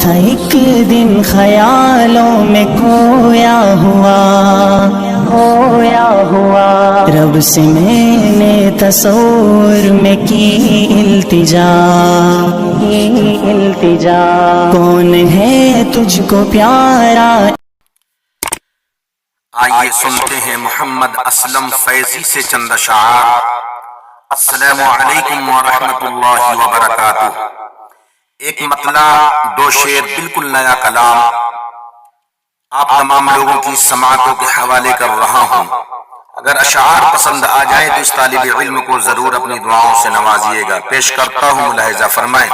تھا ایک دن خیالوں میں کھویا ہوا رب سے میں نے تصور میں کی التجا کون ہے تجھ کو پیارا۔ آئیے سنتے ہیں محمد اسلم فیضی سے چند اشعار۔ السلام علیکم ورحمۃ اللہ وبرکاتہ۔ ایک مطلع، دو شعر، بالکل نیا کلام آپ تمام لوگوں کی سماعتوں کے حوالے کر رہا ہوں۔ اگر اشعار پسند آ جائے تو اس طالب علم کو ضرور اپنی دعاؤں سے نوازیے گا۔ پیش کرتا ہوں، ملاحظہ فرمائیں۔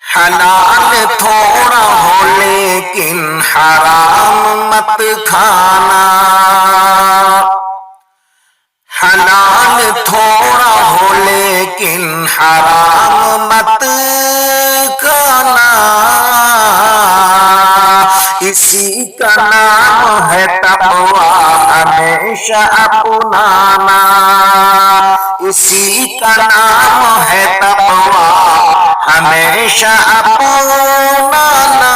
حلال تھوڑا ہو لیکن حرام مت کھانا، حلال تھوڑا ہو لیکن حرام مت کھانا، اسی کا نام ہے تقویٰ ہمیشہ اپنانا، اسی کا نام ہے تقویٰ ہمیشہ اپنانا،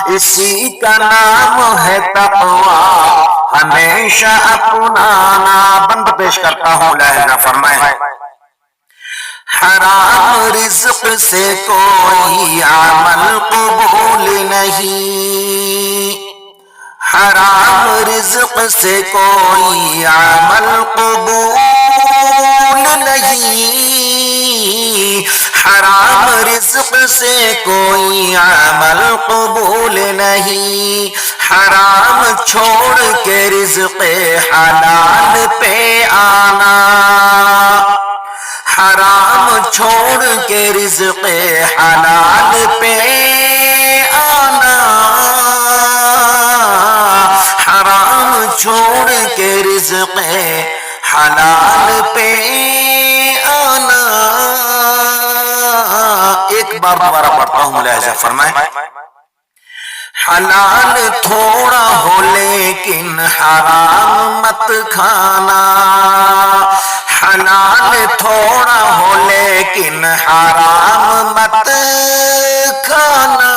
اسی کا نام ہے تقویٰ ہمیشہ اپنانا۔ بند پیش کرتا ہوں، لہذا فرمائیں۔ حرام رزق سے کوئی عمل قبول نہیں، حرام رزق سے کوئی عمل قبول نہیں، حرام رزق سے کوئی عمل قبول نہیں، حرام چھوڑ کے رزق حلال پہ آنا، حرام چھوڑ کے رزق حلال پہ آنا، حرام چھوڑ کے رزق حلال پہ آنا۔ ایک بار دوبارہ پڑھتا ہوں، ملاحظہ فرمائیں۔ حلال تھوڑا ہو لیکن حرام مت کھانا، حلال تھوڑا ہو لیکن حرام مت کھانا،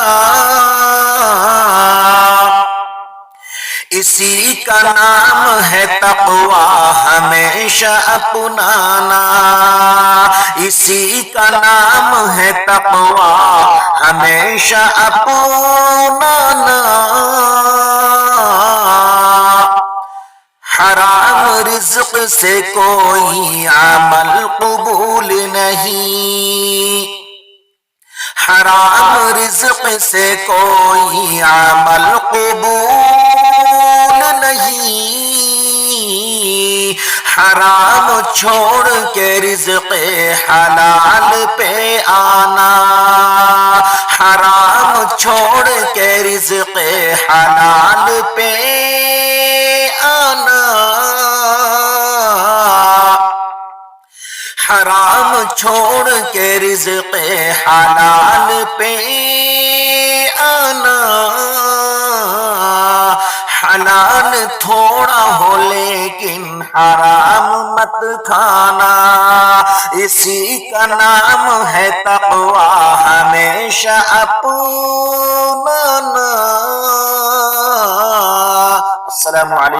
اسی کا نام ہے تقویٰ ہمیشہ اپنانا، اسی کا نام ہے تقویٰ ہمیشہ اپنانا، حرام رزق سے کوئی عمل قبول نہیں، حرام رزق سے کوئی عمل قبول نہیں، حرام چھوڑ کے رزق حلال پہ آنا، حرام چھوڑ کے رزق حلال پہ آنا، حرام چھوڑ کے رزق حلال پہ آنا، حلال تھوڑا ہو لیکن حرام مت کھانا، اسی کا نام ہے تقویٰ ہمیشہ اپنانا۔ السلام علیکم۔